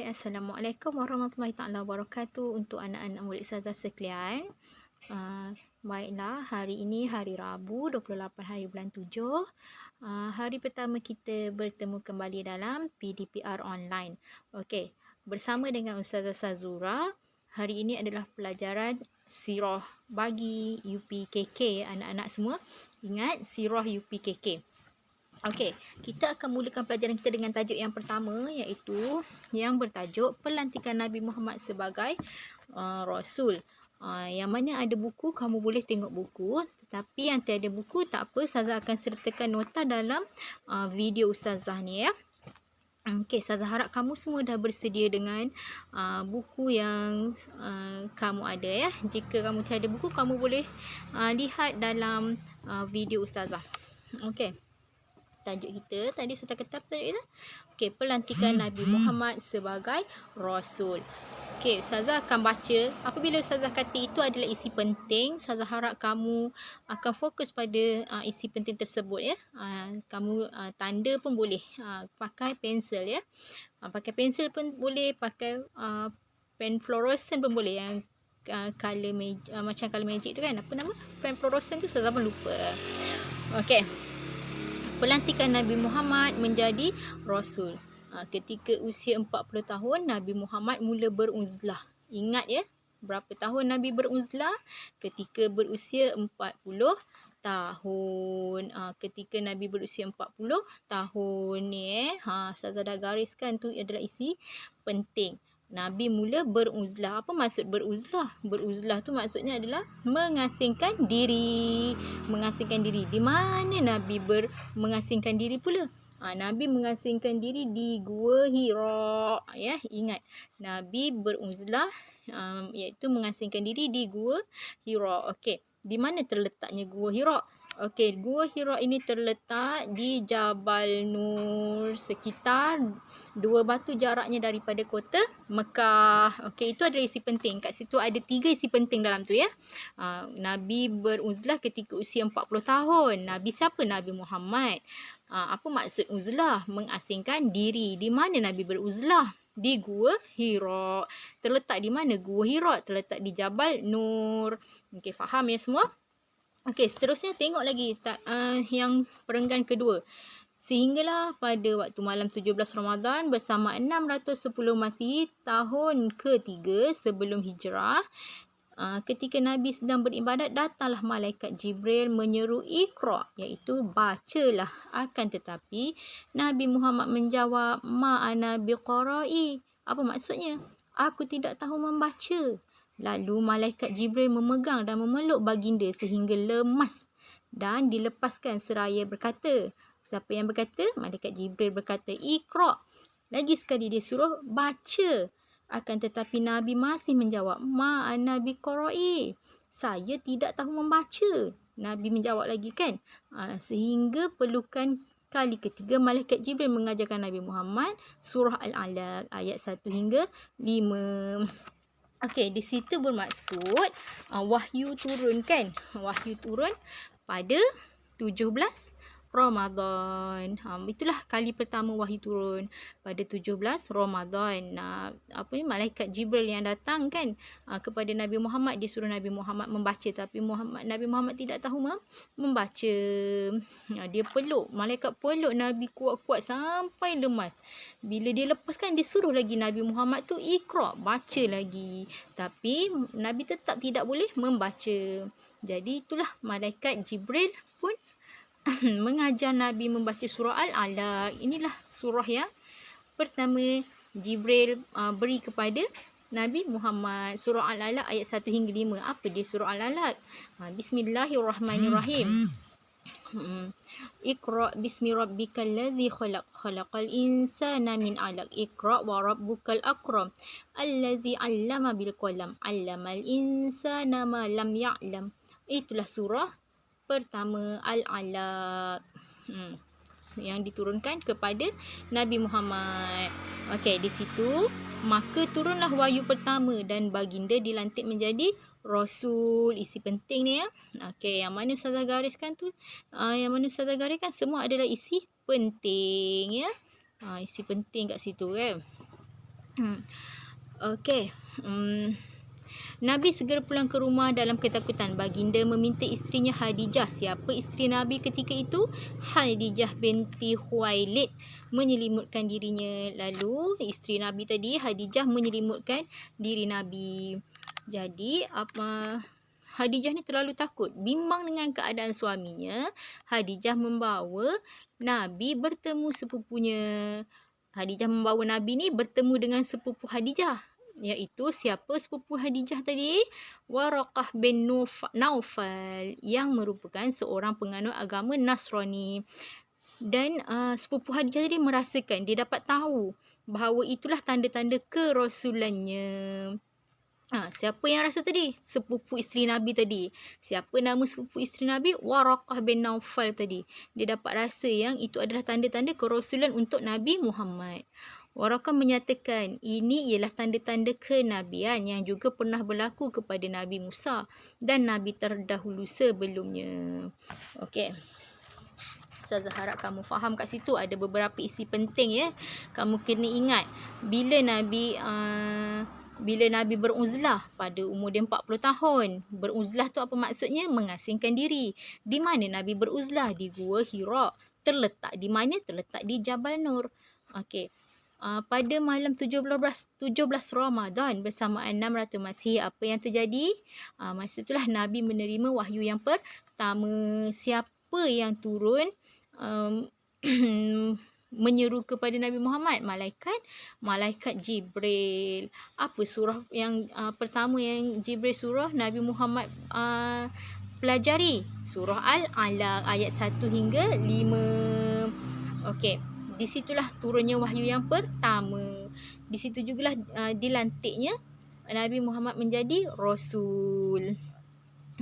Assalamualaikum warahmatullahi taala wabarakatuh untuk anak-anak murid Ustazah sekalian. Baiklah, hari ini hari Rabu 28 hari bulan 7. Hari pertama kita bertemu kembali dalam PDPR online. Okey, bersama dengan Ustazah Sazura, hari ini adalah pelajaran Sirah bagi UPKK anak-anak semua. Ingat Sirah UPKK. Okey, kita akan mulakan pelajaran kita dengan tajuk yang pertama, iaitu yang bertajuk Pelantikan Nabi Muhammad sebagai Rasul. Yang mana ada buku, kamu boleh tengok buku. Tetapi yang tiada buku, tak apa, Ustazah akan sertakan nota dalam video Ustazah ni ya. Okey, Ustazah harap kamu semua dah bersedia dengan buku yang kamu ada ya. Jika kamu tiada buku, kamu boleh lihat dalam video Ustazah. Okey. Tajuk kita tadi Ustazah kata tajuk kita. Okey, pelantikan Nabi Muhammad sebagai Rasul. Okey, Ustazah akan baca. Apabila Ustazah kata itu adalah isi penting, Ustazah harap kamu akan fokus pada isi penting tersebut ya. Kamu tanda pun boleh, pakai pensel ya. Pakai pensel pun boleh, pakai pen fluorescent pun boleh, yang color macam color magic tu kan. Apa nama? Pen fluorescent tu Ustazah pun lupa. Okey. Pelantikan Nabi Muhammad menjadi Rasul. Ketika usia 40 tahun, Nabi Muhammad mula beruzlah. Ingat ya, berapa tahun Nabi beruzlah? Ketika berusia 40 tahun. Ketika Nabi berusia 40 tahun ni Ustazah dah gariskan tu adalah isi penting. Nabi mula beruzlah. Apa maksud beruzlah? Beruzlah tu maksudnya adalah mengasingkan diri. Mengasingkan diri. Di mana Nabi mengasingkan diri pula? Nabi mengasingkan diri di Gua Hira. Ya, ingat. Nabi beruzlah iaitu mengasingkan diri di Gua Hira. Okey. Di mana terletaknya Gua Hira? Okey, Gua Hira ini terletak di Jabal Nur, sekitar 2 batu jaraknya daripada kota Mekah. Okey, itu adalah isi penting. Kat situ ada 3 isi penting dalam tu ya. Nabi beruzlah ketika usia 40 tahun. Nabi siapa? Nabi Muhammad. Apa maksud uzlah? Mengasingkan diri. Di mana Nabi beruzlah? Di Gua Hira. Terletak di mana Gua Hira? Terletak di Jabal Nur. Okey, faham ya semua? Okey, seterusnya tengok lagi yang perenggan kedua. Sehinggalah pada waktu malam 17 Ramadan bersama 610 Masihi tahun ketiga sebelum hijrah, ketika Nabi sedang beribadat, datanglah malaikat Jibril menyeru Iqra, iaitu bacalah. Akan tetapi Nabi Muhammad menjawab, ma ana biqara'i. Apa maksudnya? Aku tidak tahu membaca. Lalu malaikat Jibril memegang dan memeluk baginda sehingga lemas dan dilepaskan seraya berkata. Siapa yang berkata? Malaikat Jibril berkata, Iqra. Lagi sekali dia suruh baca. Akan tetapi Nabi masih menjawab, ma ana biqara'i. Saya tidak tahu membaca. Nabi menjawab lagi kan. Sehingga pelukan kali ketiga, malaikat Jibril mengajarkan Nabi Muhammad surah Al-Alaq ayat 1 hingga 5. Okey, di situ bermaksud wahyu turun kan. Wahyu turun pada 17 Ramadan. Itulah kali pertama wahyu turun pada 17 Ramadan. Malaikat Jibril yang datang kan kepada Nabi Muhammad, dia suruh Nabi Muhammad membaca, tapi Nabi Muhammad tidak tahu membaca. Dia peluk, malaikat peluk Nabi kuat-kuat sampai lemas. Bila dia lepaskan, dia suruh lagi Nabi Muhammad tu Iqra, baca lagi. Tapi Nabi tetap tidak boleh membaca. Jadi itulah malaikat Jibril pun mengajar Nabi membaca surah Al-Alaq. Inilah surah yang pertama Jibril beri kepada Nabi Muhammad. Surah Al-Alaq ayat 1 hingga 5. Apa dia surah Al-Alaq? Bismillahirrahmanirrahim. Iqra bismi rabbikal ladzi khalaq, khalaqal insana min 'alaq, iqra wa rabbukal akram, allazi 'allama bil qalam, 'allamal insana ma lam ya'lam. Itulah surah pertama Al-Alaq yang diturunkan kepada Nabi Muhammad. Okey, di situ maka turunlah wahyu pertama dan baginda dilantik menjadi Rasul. Isi penting ni ya. Okey, yang mana Ustazah gariskan tu, semua adalah isi penting ya. Isi penting kat situ kan. Okey. Nabi segera pulang ke rumah dalam ketakutan. Baginda meminta isterinya Khadijah. Siapa isteri Nabi ketika itu? Khadijah binti Khuwailid menyelimutkan dirinya. Lalu isteri Nabi tadi, Khadijah menyelimutkan diri Nabi. Jadi Khadijah ni terlalu takut. Bimbang dengan keadaan suaminya, Khadijah membawa Nabi bertemu sepupunya. Khadijah membawa Nabi ni bertemu dengan sepupu Khadijah, iaitu siapa sepupu Khadijah tadi? Waraqah bin Naufal yang merupakan seorang penganut agama Nasrani. Dan sepupu Khadijah tadi merasakan, dia dapat tahu bahawa itulah tanda-tanda kerasulannya. Siapa yang rasa tadi? Sepupu isteri Nabi tadi. Siapa nama sepupu isteri Nabi? Waraqah bin Naufal tadi. Dia dapat rasa yang itu adalah tanda-tanda kerasulan untuk Nabi Muhammad. Waraqah menyatakan ini ialah tanda-tanda kenabian yang juga pernah berlaku kepada Nabi Musa dan Nabi terdahulu sebelumnya. Okey. Ustazah harap kamu faham kat situ ada beberapa isi penting ya. Kamu kena ingat bila Nabi beruzlah pada umur dia 40 tahun. Beruzlah tu apa maksudnya? Mengasingkan diri. Di mana Nabi beruzlah? Di Gua Hira. Terletak di mana? Terletak di Jabal Nur. Okey. Pada malam 17 Ramadan bersamaan 600 Masihi, apa yang terjadi? Masa itulah Nabi menerima wahyu yang pertama. Siapa yang turun menyeru kepada Nabi Muhammad? Malaikat Jibril. Apa surah yang pertama yang Jibril suruh Nabi Muhammad pelajari? Surah Al-Alaq ayat 1 hingga 5. Okey, di situlah turunnya wahyu yang pertama. Di situ jugalah dilantiknya Nabi Muhammad menjadi rasul.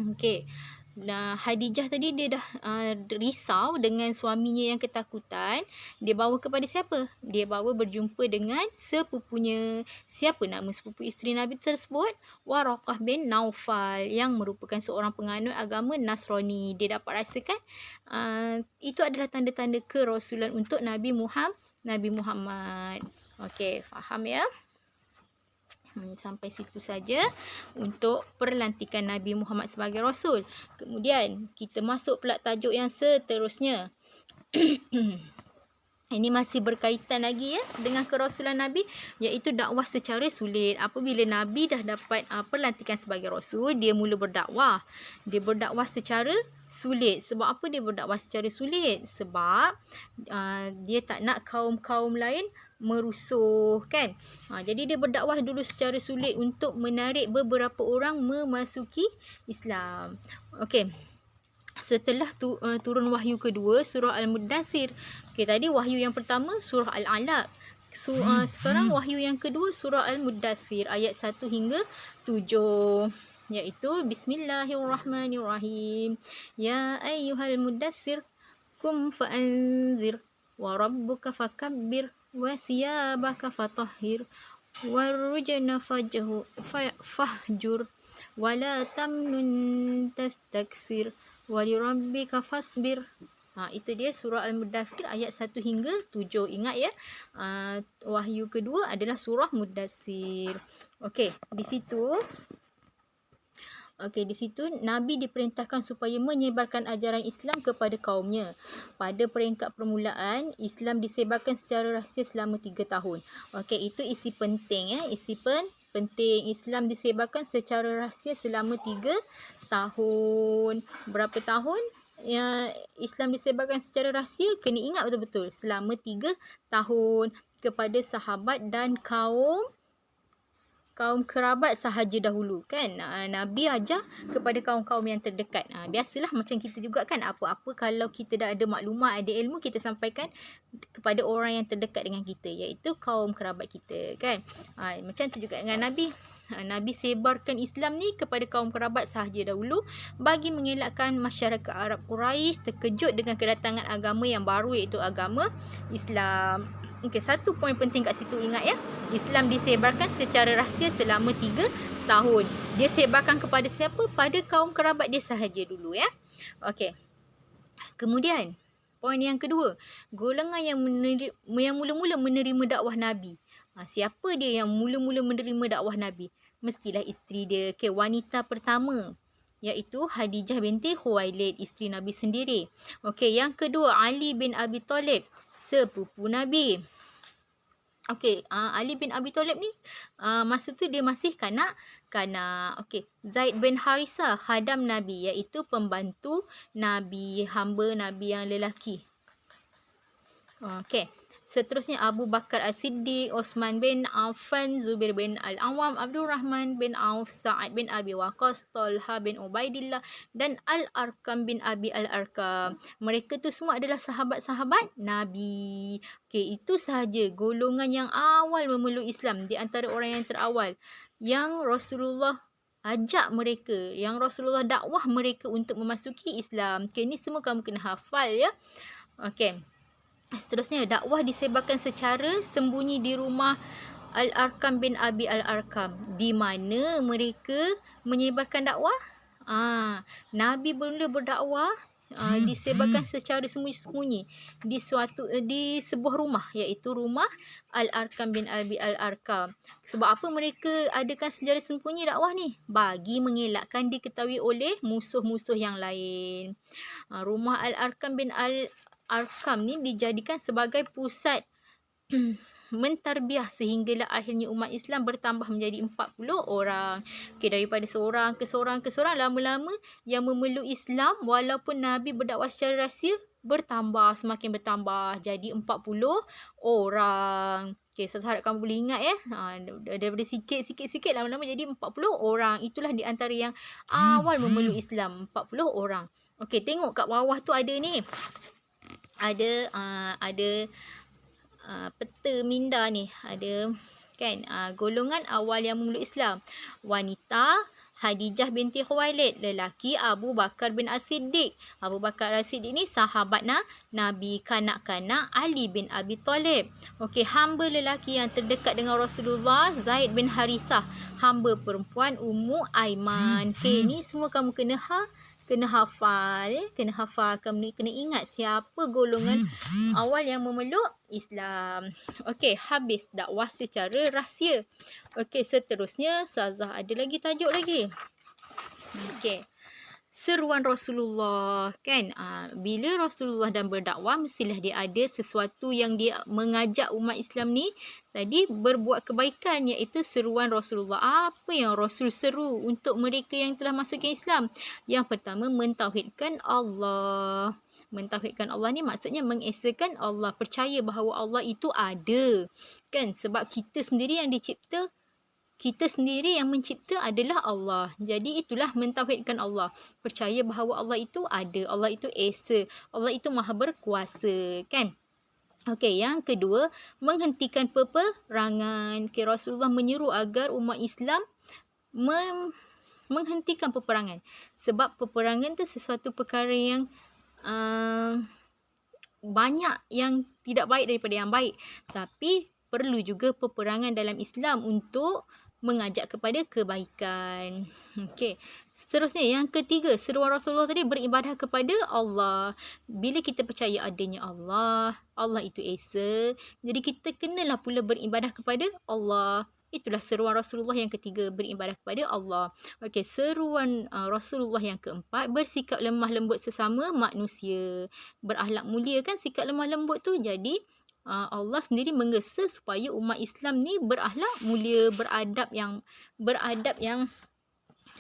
Okey. Nah, Khadijah tadi dia dah risau dengan suaminya yang ketakutan. Dia bawa kepada siapa? Dia bawa berjumpa dengan sepupunya. Siapa nama sepupu isteri Nabi tersebut? Waraqah bin Naufal yang merupakan seorang penganut agama Nasrani. Dia dapat rasakan itu adalah tanda-tanda kerasulan untuk Nabi Muhammad. Okey, faham ya? Sampai situ saja untuk perlantikan Nabi Muhammad sebagai Rasul. Kemudian kita masuk pula tajuk yang seterusnya. Ini masih berkaitan lagi ya dengan kerasulan Nabi, iaitu dakwah secara sulit. Apabila Nabi dah dapat perlantikan sebagai Rasul, dia mula berdakwah. Dia berdakwah secara sulit. Sebab apa dia berdakwah secara sulit? Sebab dia tak nak kaum-kaum lain merusuh, kan? Jadi dia berdakwah dulu secara sulit untuk menarik beberapa orang memasuki Islam. Okey. Setelah turun wahyu kedua, surah Al-Muddathir. Okey, tadi wahyu yang pertama surah Al-Alaq. Sekarang wahyu yang kedua surah Al-Muddathir ayat 1 hingga 7, iaitu Bismillahirrahmanirrahim. Ya ayyuhal muddathir kum fa'anzir wa rabbuka fakabbir wa siyabaka fatahhir warrujna fahjur wala tamnun tastaksir walirabbika fasbir. Itu dia surah Al-Muddathir ayat 1 hingga 7. Ingat ya, wahyu kedua adalah surah Muddathir. Okey, di situ Nabi diperintahkan supaya menyebarkan ajaran Islam kepada kaumnya. Pada peringkat permulaan, Islam disebarkan secara rahsia selama 3 tahun. Okey, itu isi penting ya, penting. Islam disebarkan secara rahsia selama 3 tahun. Berapa tahun Islam disebarkan secara rahsia? Kena ingat betul-betul. Selama 3 tahun kepada sahabat dan kaum kerabat sahaja dahulu, kan? Nabi ajar kepada kaum-kaum yang terdekat. Biasalah macam kita juga, kan? Apa-apa kalau kita dah ada maklumat, ada ilmu, kita sampaikan kepada orang yang terdekat dengan kita, iaitu kaum kerabat kita, kan? Macam tu juga dengan Nabi. Nabi sebarkan Islam ni kepada kaum kerabat sahaja dahulu bagi mengelakkan masyarakat Arab Quraisy terkejut dengan kedatangan agama yang baru, iaitu agama Islam. Okey, satu poin penting kat situ, ingat ya. Islam disebarkan secara rahsia selama 3 tahun. Dia sebarkan kepada siapa? Pada kaum kerabat dia sahaja dulu ya. Okey. Kemudian, poin yang kedua, golongan yang mula-mula menerima dakwah Nabi. Siapa dia yang mula-mula menerima dakwah Nabi? Mestilah isteri dia. Okay, wanita pertama iaitu Khadijah binti Khuwailid, isteri Nabi sendiri. Okey, yang kedua Ali bin Abi Thalib, sepupu Nabi. Okey, Ali bin Abi Thalib ni masa tu dia masih kanak-kanak. Okey, Zaid bin Harisah, khadam Nabi, iaitu pembantu Nabi, hamba Nabi yang lelaki. Okey. Seterusnya Abu Bakar As-Siddiq, Osman bin Affan, Zubair bin Al-Awwam, Abdul Rahman bin Auf, Sa'ad bin Abi Waqqas, Talha bin Ubaidillah dan Al-Arkam bin Abi Al-Arkam. Mereka tu semua adalah sahabat-sahabat Nabi. Okey, itu sahaja golongan yang awal memeluk Islam di antara orang yang terawal yang Rasulullah ajak mereka, yang Rasulullah dakwah mereka untuk memasuki Islam. Okey, ni semua kamu kena hafal ya. Okey. Seterusnya, dakwah disebarkan secara sembunyi di rumah Al-Arkam bin Abi Al-Arkam. Di mana mereka menyebarkan dakwah? Nabi mula berdakwah disebarkan secara sembunyi-sembunyi di sebuah rumah, iaitu rumah Al-Arkam bin Abi Al-Arkam. Sebab apa mereka adakan secara sembunyi dakwah ni? Bagi mengelakkan diketahui oleh musuh-musuh yang lain. Rumah Al-Arkam bin Arkam ni dijadikan sebagai pusat mentarbiah sehinggalah akhirnya umat Islam bertambah menjadi 40 orang. Okey, daripada seorang ke seorang ke seorang, lama-lama yang memeluk Islam walaupun Nabi berdakwah secara rahsia bertambah, semakin bertambah jadi 40 orang. Okey, saya harap kamu boleh ingat ya. Daripada sikit lama-lama jadi 40 orang. Itulah di antara yang awal memeluk Islam, 40 orang. Okey, tengok kat bawah tu ada ni. Ada peta minda ni, ada kan golongan awal yang memeluk Islam. Wanita Khadijah binti Khuwailid, lelaki Abu Bakar bin As-Siddiq. Abu Bakar As-Siddiq ni sahabat Nabi, kanak-kanak Ali bin Abi Thalib. Okey, hamba lelaki yang terdekat dengan Rasulullah Zaid bin Harisah, hamba perempuan Ummu Aiman. Okey, ni semua kamu kena hafal, kamu kena ingat siapa golongan awal yang memeluk Islam. Okey, habis dakwah secara rahsia. Okey, seterusnya Ustazah ada lagi tajuk lagi. Okey, seruan Rasulullah kan. Bila Rasulullah dan berdakwah, mestilah dia ada sesuatu yang dia mengajak umat Islam ni tadi berbuat kebaikan, iaitu seruan Rasulullah. Apa yang Rasul seru untuk mereka yang telah masuk ke Islam? Yang pertama, mentauhidkan Allah. Mentauhidkan Allah ni maksudnya mengesakan Allah, percaya bahawa Allah itu ada kan, sebab kita sendiri yang dicipta, kita sendiri yang mencipta adalah Allah. Jadi itulah mentauhidkan Allah. Percaya bahawa Allah itu ada, Allah itu esa, Allah itu maha berkuasa kan. Okey, yang kedua, menghentikan peperangan. Okay, Rasulullah menyeru agar umat Islam menghentikan peperangan. Sebab peperangan tu sesuatu perkara yang banyak yang tidak baik daripada yang baik. Tapi perlu juga peperangan dalam Islam untuk mengajak kepada kebaikan. Okey. Seterusnya, yang ketiga, seruan Rasulullah tadi beribadah kepada Allah. Bila kita percaya adanya Allah, Allah itu esa, jadi kita kenalah pula beribadah kepada Allah. Itulah seruan Rasulullah yang ketiga, beribadah kepada Allah. Okey, seruan Rasulullah yang keempat, bersikap lemah lembut sesama manusia. Berakhlak mulia kan sikap lemah lembut tu. Jadi Allah sendiri menggesa supaya umat Islam ni berakhlak mulia, beradab yang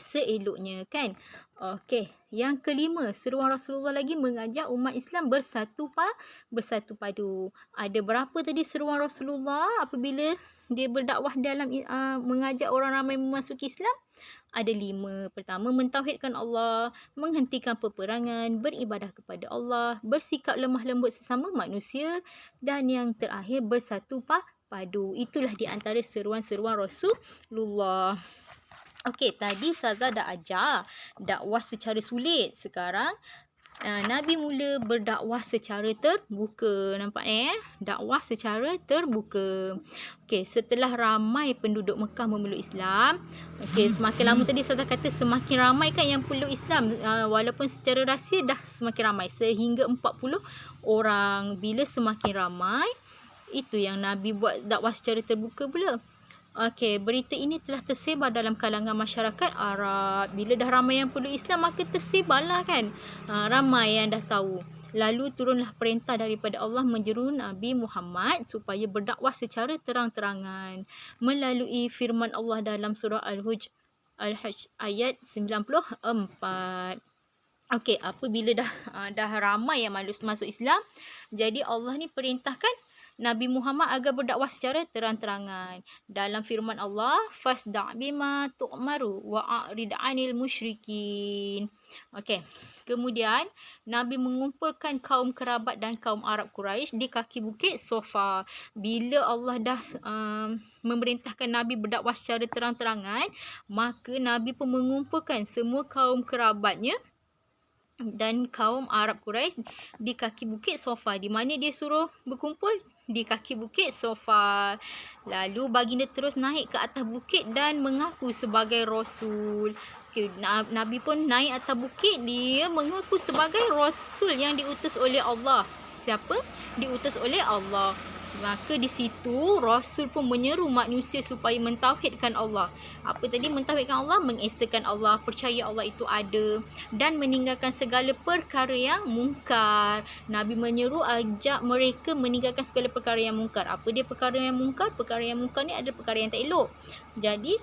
seeloknya kan. Okey, yang kelima, seruan Rasulullah lagi mengajak umat Islam bersatu padu. Ada berapa tadi seruan Rasulullah apabila dia berdakwah dalam mengajak orang ramai memasuki Islam? Ada 5. Pertama, mentauhidkan Allah, menghentikan peperangan, beribadah kepada Allah, bersikap lemah lembut sesama manusia, dan yang terakhir, bersatu padu. Itulah di antara seruan-seruan Rasulullah. Okey, tadi Ustazah dah ajar dakwah secara sulit. Sekarang Nabi mula berdakwah secara terbuka. Nampak dakwah secara terbuka. Okey, setelah ramai penduduk Mekah memeluk Islam. Okey, semakin lama tadi Ustazah kata semakin ramai kan yang peluk Islam. Walaupun secara rahsia dah semakin ramai. Sehingga 40 orang. Bila semakin ramai, Itu yang Nabi buat dakwah secara terbuka pula. Okey, berita ini telah tersebar dalam kalangan masyarakat Arab. Bila dah ramai yang peluk Islam, maka tersebarlah kan. Ramai yang dah tahu. Lalu turunlah perintah daripada Allah menyeru Nabi Muhammad supaya berdakwah secara terang-terangan melalui firman Allah dalam surah Al-Hajj ayat 94. Okey, apabila dah ramai yang masuk Islam, jadi Allah ni perintahkan Nabi Muhammad agar berdakwah secara terang-terangan. Dalam firman Allah, fasda' bima tu'maru wa a'rid 'anil musyrikin. Okey. Kemudian Nabi mengumpulkan kaum kerabat dan kaum Arab Quraisy di kaki bukit Sofa. Bila Allah dah memerintahkan Nabi berdakwah secara terang-terangan, maka Nabi pun mengumpulkan semua kaum kerabatnya dan kaum Arab Quraisy di kaki bukit Sofa. Di mana dia suruh berkumpul? Di kaki bukit Sofa. Lalu baginda terus naik ke atas bukit dan mengaku sebagai Rasul. Okay, Nabi pun naik atas bukit, dia mengaku sebagai Rasul yang diutus oleh Allah. Siapa? Diutus oleh Allah. Maka di situ Rasul pun menyeru manusia supaya mentauhidkan Allah. Apa tadi? Mentauhidkan Allah, mengesakan Allah, percaya Allah itu ada dan meninggalkan segala perkara yang mungkar. Nabi menyeru ajak mereka meninggalkan segala perkara yang mungkar. Apa dia perkara yang mungkar? Perkara yang mungkar ni adalah perkara yang tak elok. Jadi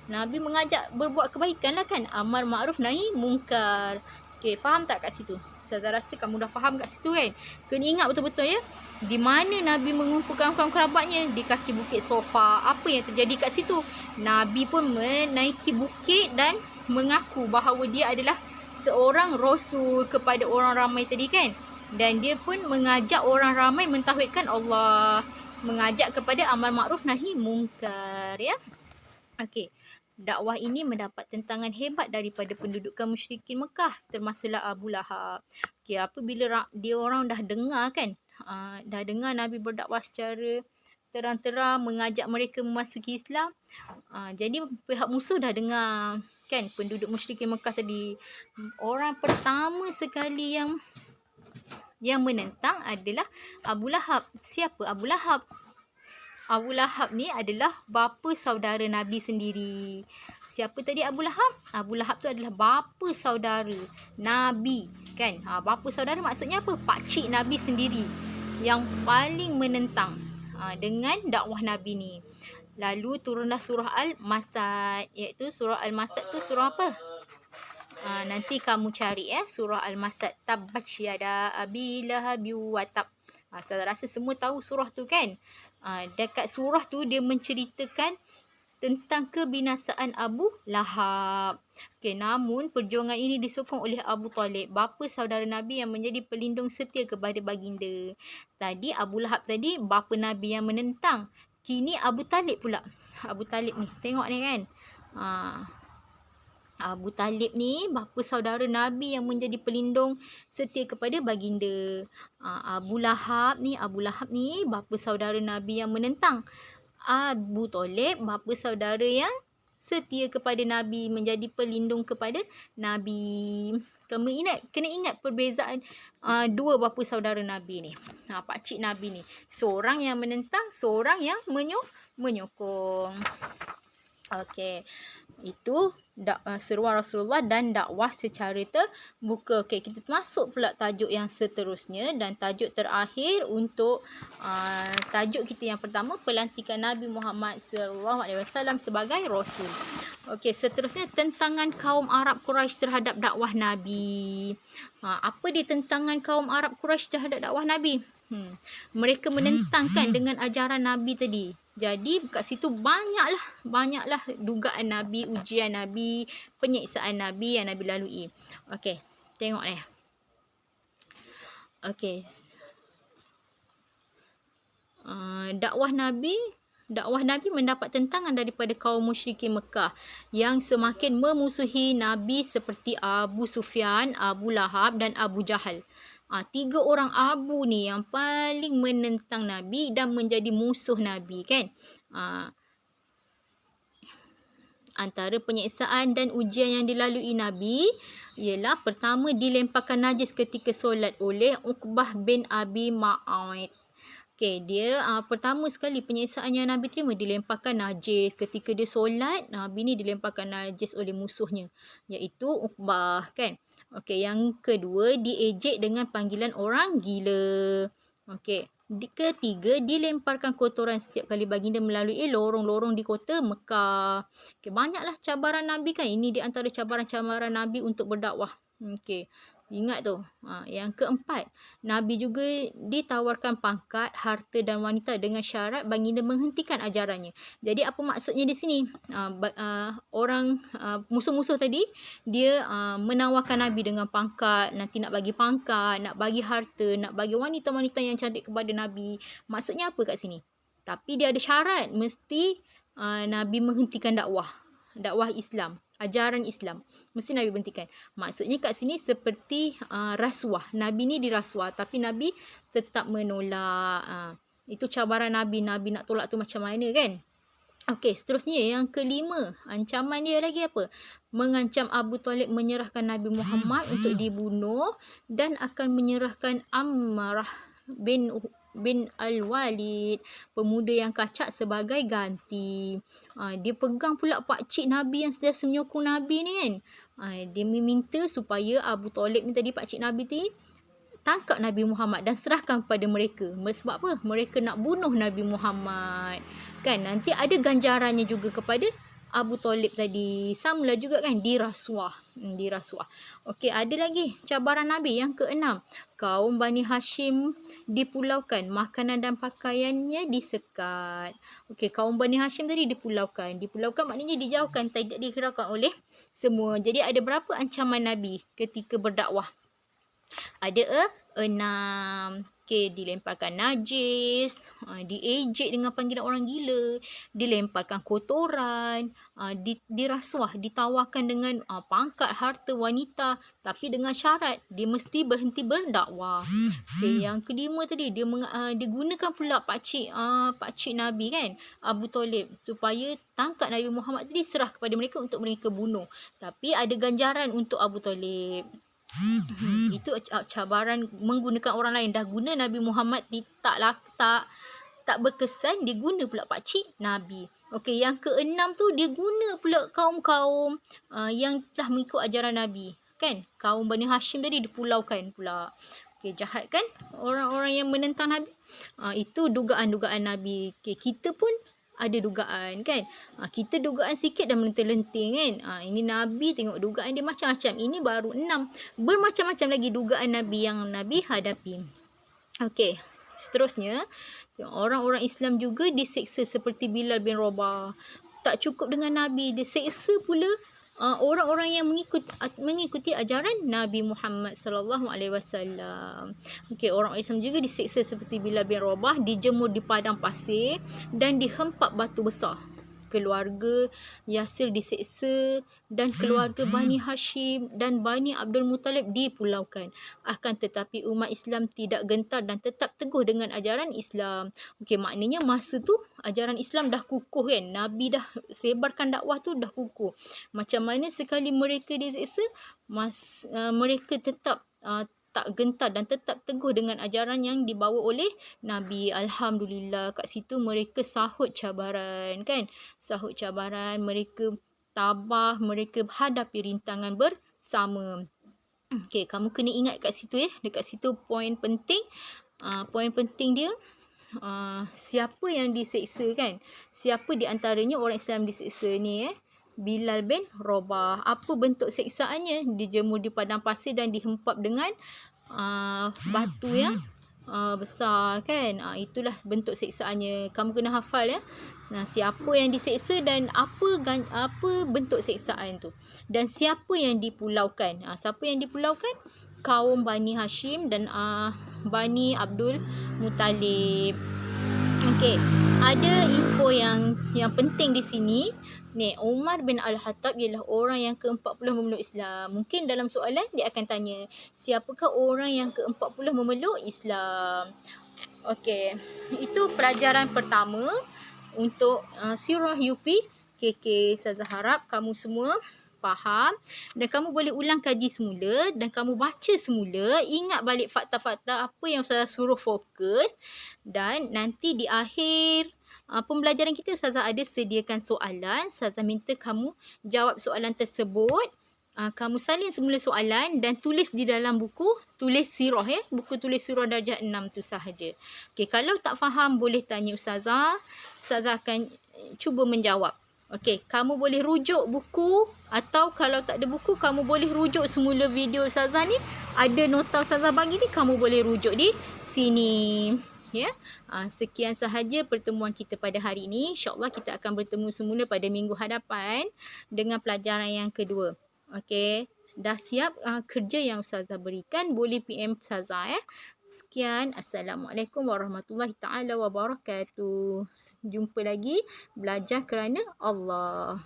Nabi mengajak berbuat kebaikan lah kan. Amar ma'ruf nahi mungkar. Okey, faham tak kat situ? Saya rasa kamu dah faham kat situ kan. Kena ingat betul-betul ya. Di mana Nabi mengumpulkan kaum kerabatnya? Di kaki bukit Sofa. Apa yang terjadi kat situ? Nabi pun menaiki bukit dan mengaku bahawa dia adalah seorang Rasul kepada orang ramai tadi kan. Dan dia pun mengajak orang ramai mentauhidkan Allah. Mengajak kepada amar ma'ruf nahi mungkar ya. Okey. Dakwah ini mendapat tentangan hebat daripada penduduk kaum musyrikin Mekah, termasuklah Abu Lahab. Okey, apabila dia orang dah dengar kan, dah dengar Nabi berdakwah secara terang-terang mengajak mereka memasuki Islam. Jadi pihak musuh dah dengar kan, penduduk musyrikin Mekah tadi. Orang pertama sekali yang menentang adalah Abu Lahab. Siapa Abu Lahab? Abu Lahab ni adalah bapa saudara Nabi sendiri. Siapa tadi Abu Lahab? Abu Lahab tu adalah bapa saudara Nabi kan. Bapa saudara maksudnya apa? Pakcik Nabi sendiri yang paling menentang dengan dakwah Nabi ni. Lalu turunlah surah Al-Masad, iaitu surah Al-Masad tu surah apa? Nanti kamu cari surah Al-Masad. Tabbat yada abi lahab wa tab. Saya rasa semua tahu surah tu kan. Dekat surah tu dia menceritakan tentang kebinasaan Abu Lahab. Okay, namun perjuangan ini disokong oleh Abu Talib, bapa saudara Nabi yang menjadi pelindung setia kepada baginda. Tadi Abu Lahab tadi bapa Nabi yang menentang. Kini Abu Talib pula. Abu Talib ni, tengok ni kan. Abu Talib ni bapa saudara Nabi yang menjadi pelindung setia kepada baginda. Abu Lahab ni bapa saudara Nabi yang menentang. Abu Talib bapa saudara yang setia kepada Nabi, menjadi pelindung kepada Nabi. Kena ingat perbezaan dua bapa saudara Nabi ni. Pakcik Nabi ni. Seorang yang menentang, seorang yang menyokong. Okey. Itu seruan Rasulullah dan dakwah secara terbuka. Okey, kita masuk pula tajuk yang seterusnya dan tajuk terakhir untuk tajuk kita yang pertama, pelantikan Nabi Muhammad SAW sebagai Rasul. Okey, seterusnya tentangan kaum Arab Quraisy terhadap dakwah Nabi. Apa dia tentangan kaum Arab Quraisy terhadap dakwah Nabi? Mereka menentangkan dengan ajaran Nabi tadi. Jadi kat situ banyaklah dugaan Nabi, ujian Nabi, penyiksaan Nabi yang Nabi lalui. Okey, tengok ni. Okey. Dakwah Nabi mendapat tentangan daripada kaum musyrikin Mekah yang semakin memusuhi Nabi seperti Abu Sufyan, Abu Lahab dan Abu Jahal. Tiga orang Abu ni yang paling menentang Nabi dan menjadi musuh Nabi kan. Antara penyiksaan dan ujian yang dilalui Nabi ialah pertama, dilemparkan najis ketika solat oleh Uqbah bin Abi Mu'ayth. Okey, dia pertama sekali penyiksaan yang Nabi terima dilemparkan najis. Ketika dia solat, Nabi ni dilemparkan najis oleh musuhnya, iaitu Uqbah kan. Okey, yang kedua diejek dengan panggilan orang gila. Okey, ketiga dilemparkan kotoran setiap kali baginda melalui lorong-lorong di kota Mekah. Okey, banyaklah cabaran Nabi kan. Ini di antara cabaran-cabaran Nabi untuk berdakwah. Okey, ingat tu. Yang keempat, Nabi juga ditawarkan pangkat, harta dan wanita dengan syarat baginda menghentikan ajarannya. Jadi apa maksudnya di sini? Orang musuh-musuh tadi dia menawarkan Nabi dengan pangkat, nanti nak bagi pangkat, nak bagi harta, nak bagi wanita-wanita yang cantik kepada Nabi. Maksudnya apa kat sini? Tapi dia ada syarat, mesti Nabi menghentikan dakwah Islam, ajaran Islam. Mesti Nabi berhentikan. Maksudnya kat sini seperti rasuah. Nabi ni dirasuah tapi Nabi tetap menolak. Itu cabaran Nabi. Nabi nak tolak tu macam mana kan? Okey, seterusnya yang kelima. Ancaman dia lagi apa? Mengancam Abu Talib menyerahkan Nabi Muhammad untuk dibunuh dan akan menyerahkan Ammarah bin Al-Walid, pemuda yang kacak, sebagai ganti. Dia pegang pula pakcik Nabi yang sentiasa menyokong Nabi ni kan. Dia meminta supaya Abu Talib ni tadi, pakcik Nabi ni, tangkap Nabi Muhammad dan serahkan kepada mereka. Sebab apa? Mereka nak bunuh Nabi Muhammad. Kan nanti ada ganjarannya juga kepada Abu Talib tadi. Samalah juga kan, dirasuah. Okey, ada lagi cabaran Nabi yang keenam. Kaum Bani Hashim dipulaukan, makanan dan pakaiannya disekat. Okey, kaum Bani Hashim tadi dipulaukan. Dipulaukan maknanya dijauhkan, tidak dihiraukan oleh semua. Jadi ada berapa ancaman Nabi ketika berdakwah? Ada 6. Okey, dilemparkan najis, diejek dengan panggilan orang gila, dilemparkan kotoran, dirasuah, ditawarkan dengan pangkat, harta, wanita, tapi dengan syarat dia mesti berhenti berdakwah. Okey, yang kelima tadi dia gunakan pula pakcik Nabi kan, Abu Talib, supaya tangkap Nabi Muhammad tadi, serah kepada mereka untuk mereka bunuh. Tapi ada ganjaran untuk Abu Talib. Itu cabaran menggunakan orang lain. Dah guna Nabi Muhammad tak berkesan, dia guna pula pakcik Nabi. Okey, yang keenam tu dia guna pula kaum-kaum yang telah mengikut ajaran Nabi kan. Kaum Bani Hashim tadi dipulaukan pula. Okey, jahat kan orang-orang yang menentang Nabi. Itu dugaan-dugaan Nabi. Okey, kita pun ada dugaan kan. Kita dugaan sikit dah melenting-lenting kan. Ini Nabi, tengok dugaan dia macam-macam. Ini baru 6. Bermacam-macam lagi dugaan Nabi yang Nabi hadapi. Okey, seterusnya orang-orang Islam juga diseksa seperti Bilal bin Rabah. Tak cukup dengan Nabi, dia seksa pula orang-orang yang mengikuti ajaran Nabi Muhammad sallallahu alaihi wasallam. Okey, orang Islam juga diseksa seperti Bilal bin Rabah, dijemur di padang pasir dan dihempap batu besar. Keluarga Yasir diseksa dan keluarga Bani Hashim dan Bani Abdul Muttalib dipulaukan. Akan tetapi umat Islam tidak gentar dan tetap teguh dengan ajaran Islam. Okey, maknanya masa tu ajaran Islam dah kukuh kan. Nabi dah sebarkan dakwah tu dah kukuh. Macam mana sekali mereka diseksa, mereka tetap tak gentar dan tetap teguh dengan ajaran yang dibawa oleh Nabi. Alhamdulillah, kat situ mereka sahut cabaran kan. Sahut cabaran, mereka tabah, mereka hadapi rintangan bersama. Okey, kamu kena ingat kat situ ya. Dekat situ poin penting. Poin penting dia, siapa yang diseksa kan. Siapa di antaranya orang Islam diseksa ni Bilal bin Rabah. Apa bentuk seksaannya? Dijemur di padang pasir dan dihempap dengan batu yang besar kan. Itulah bentuk seksaannya. Kamu kena hafal ya. Siapa yang diseksa dan apa bentuk seksaan tu. Dan siapa yang dipulaukan? Siapa yang dipulaukan? Kaum Bani Hashim dan Bani Abdul Muttalib. Okey, ada info yang penting di sini. Ni, Umar bin Al-Khattab ialah orang yang ke-40 memeluk Islam. Mungkin dalam soalan dia akan tanya, siapakah orang yang ke-40 memeluk Islam? Okey, itu pelajaran pertama untuk Sirah UP KK. Saya harap kamu semua faham dan kamu boleh ulang kaji semula dan kamu baca semula, ingat balik fakta-fakta apa yang Ustazah suruh fokus, dan nanti di akhir pembelajaran kita Ustazah ada sediakan soalan. Ustazah minta kamu jawab soalan tersebut. Kamu salin semula soalan dan tulis di dalam buku, tulis sirah buku tulis sirah darjah 6 tu sahaja. Okey, kalau tak faham boleh tanya Ustazah. Ustazah akan cuba menjawab. Okey, kamu boleh rujuk buku atau kalau tak ada buku kamu boleh rujuk semula video Ustazah ni. Ada nota Ustazah bagi ni, kamu boleh rujuk di sini. Ya. Sekian sahaja pertemuan kita pada hari ini. InsyaAllah kita akan bertemu semula pada minggu hadapan dengan pelajaran yang kedua. Okey, dah siap kerja yang Ustazah berikan, boleh PM Ustazah Sekian. Assalamualaikum warahmatullahi taala wabarakatuh. Jumpa lagi. Belajar kerana Allah.